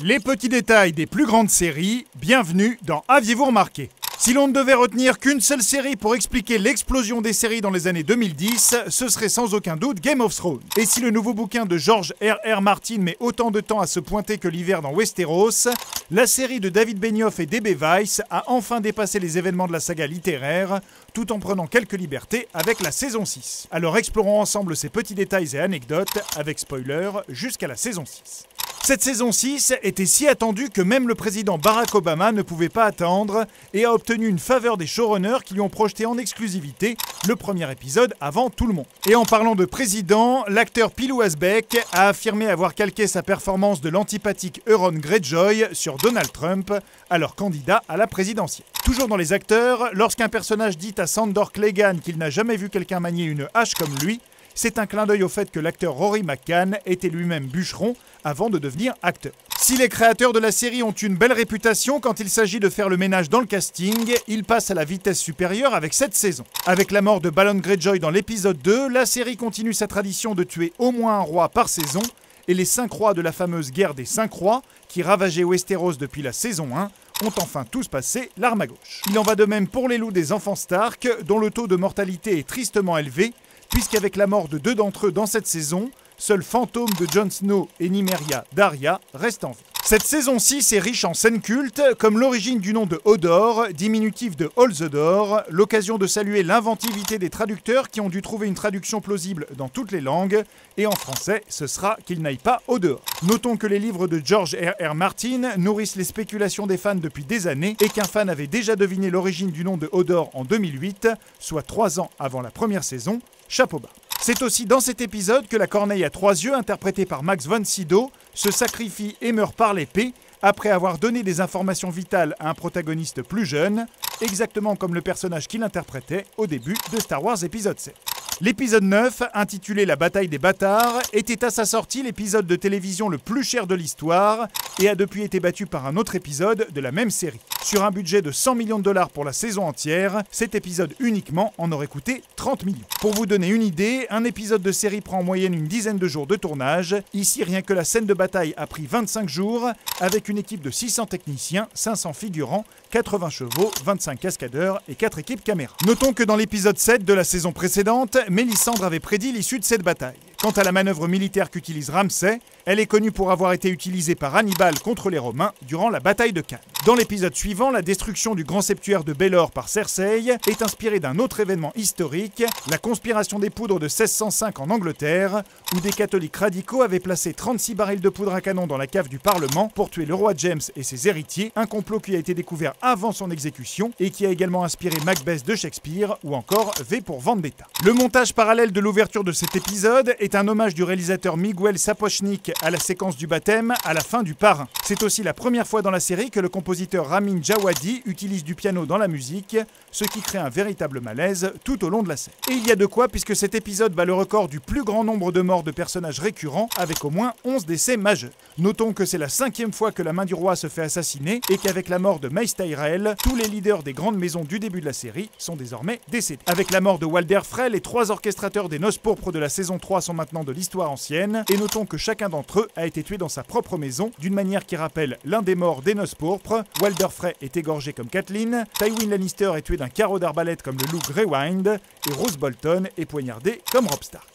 Les petits détails des plus grandes séries, bienvenue dans Aviez-vous remarqué? Si l'on ne devait retenir qu'une seule série pour expliquer l'explosion des séries dans les années 2010, ce serait sans aucun doute Game of Thrones. Et si le nouveau bouquin de George R.R. Martin met autant de temps à se pointer que l'hiver dans Westeros, la série de David Benioff et D.B. Weiss a enfin dépassé les événements de la saga littéraire, tout en prenant quelques libertés avec la saison 6. Alors explorons ensemble ces petits détails et anecdotes, avec spoiler, jusqu'à la saison 6. Cette saison 6 était si attendue que même le président Barack Obama ne pouvait pas attendre et a obtenu une faveur des showrunners qui lui ont projeté en exclusivité le premier épisode avant tout le monde. Et en parlant de président, l'acteur Pilou Asbæk a affirmé avoir calqué sa performance de l'antipathique Euron Greyjoy sur Donald Trump, alors candidat à la présidentielle. Toujours dans les acteurs, lorsqu'un personnage dit à Sandor Clegane qu'il n'a jamais vu quelqu'un manier une hache comme lui, c'est un clin d'œil au fait que l'acteur Rory McCann était lui-même bûcheron avant de devenir acteur. Si les créateurs de la série ont une belle réputation quand il s'agit de faire le ménage dans le casting, ils passent à la vitesse supérieure avec cette saison. Avec la mort de Balon Greyjoy dans l'épisode 2, la série continue sa tradition de tuer au moins un roi par saison, et les 5 rois de la fameuse guerre des 5 rois, qui ravageait Westeros depuis la saison 1, ont enfin tous passé l'arme à gauche. Il en va de même pour les loups des enfants Stark, dont le taux de mortalité est tristement élevé, puisqu'avec la mort de 2 d'entre eux dans cette saison, seul fantôme de Jon Snow et Nymeria Daria restent en vie. Cette saison 6 est riche en scènes cultes, comme l'origine du nom de Hodor, diminutif de Holzedor, l'occasion de saluer l'inventivité des traducteurs qui ont dû trouver une traduction plausible dans toutes les langues, et en français, ce sera qu'il n'aille pas au dehors. Notons que les livres de George R.R. Martin nourrissent les spéculations des fans depuis des années, et qu'un fan avait déjà deviné l'origine du nom de Hodor en 2008, soit 3 ans avant la première saison. Chapeau bas. C'est aussi dans cet épisode que la corneille à 3 yeux, interprétée par Max von Sydow, se sacrifie et meurt par l'épée, après avoir donné des informations vitales à un protagoniste plus jeune, exactement comme le personnage qu'il interprétait au début de Star Wars épisode 7. L'épisode 9, intitulé La bataille des bâtards, était à sa sortie l'épisode de télévision le plus cher de l'histoire et a depuis été battu par un autre épisode de la même série. Sur un budget de 100 millions de dollars pour la saison entière, cet épisode uniquement en aurait coûté 30 millions. Pour vous donner une idée, un épisode de série prend en moyenne une dizaine de jours de tournage. Ici, rien que la scène de bataille a pris 25 jours, avec une équipe de 600 techniciens, 500 figurants, 80 chevaux, 25 cascadeurs et 4 équipes caméra. Notons que dans l'épisode 7 de la saison précédente, Mélisandre avait prédit l'issue de cette bataille. Quant à la manœuvre militaire qu'utilise Ramsay, elle est connue pour avoir été utilisée par Hannibal contre les Romains durant la bataille de Cannes. Dans l'épisode suivant, la destruction du grand septuaire de Baelor par Cersei est inspirée d'un autre événement historique, la conspiration des poudres de 1605 en Angleterre, où des catholiques radicaux avaient placé 36 barils de poudre à canon dans la cave du Parlement pour tuer le roi James et ses héritiers, un complot qui a été découvert avant son exécution et qui a également inspiré Macbeth de Shakespeare ou encore V pour Vendetta. Le montage parallèle de l'ouverture de cet épisode est un hommage du réalisateur Miguel Sapochnik à la séquence du baptême à la fin du Parrain. C'est aussi la première fois dans la série que le compositeur Ramin Djawadi utilise du piano dans la musique, ce qui crée un véritable malaise tout au long de la scène. Et il y a de quoi puisque cet épisode bat le record du plus grand nombre de morts de personnages récurrents avec au moins 11 décès majeurs. Notons que c'est la 5e fois que la main du roi se fait assassiner et qu'avavec la mort de Mace Tyrell, tous les leaders des grandes maisons du début de la série sont désormais décédés. Avec la mort de Walder Frey, les 3 orchestrateurs des Noces pourpres de la saison 3 sont maintenant de l'histoire ancienne, et notons que chacun d'entre eux a été tué dans sa propre maison, d'une manière qui rappelle l'un des morts des Noces pourpres. Walder Frey est égorgé comme Catelyn, Tywin Lannister est tué d'un carreau d'arbalète comme le loup Greywind, et Roose Bolton est poignardé comme Robb Stark.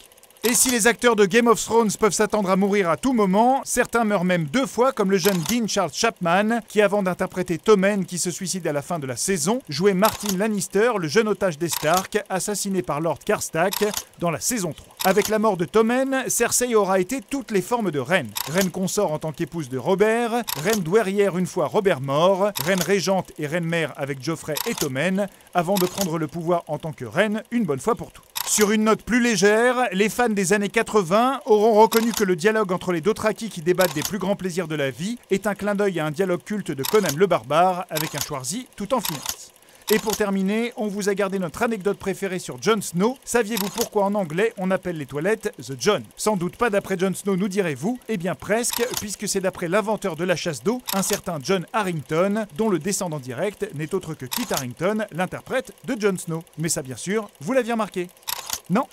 Et si les acteurs de Game of Thrones peuvent s'attendre à mourir à tout moment, certains meurent même 2 fois, comme le jeune Dean Charles Chapman, qui avant d'interpréter Tommen qui se suicide à la fin de la saison, jouait Martin Lannister, le jeune otage des Stark, assassiné par Lord Karstark dans la saison 3. Avec la mort de Tommen, Cersei aura été toutes les formes de reine. Reine consort en tant qu'épouse de Robert, reine douairière une fois Robert mort, reine régente et reine mère avec Joffrey et Tommen, avant de prendre le pouvoir en tant que reine une bonne fois pour toutes. Sur une note plus légère, les fans des années 80 auront reconnu que le dialogue entre les Dothraki qui débattent des plus grands plaisirs de la vie est un clin d'œil à un dialogue culte de Conan le Barbare avec un Schwarzy tout en finesse. Et pour terminer, on vous a gardé notre anecdote préférée sur Jon Snow. Saviez-vous pourquoi en anglais on appelle les toilettes The John? Sans doute pas d'après Jon Snow, nous direz-vous. Eh bien presque, puisque c'est d'après l'inventeur de la chasse d'eau, un certain John Harrington, dont le descendant direct n'est autre que Kit Harington, l'interprète de Jon Snow. Mais ça bien sûr, vous l'aviez remarqué. Non,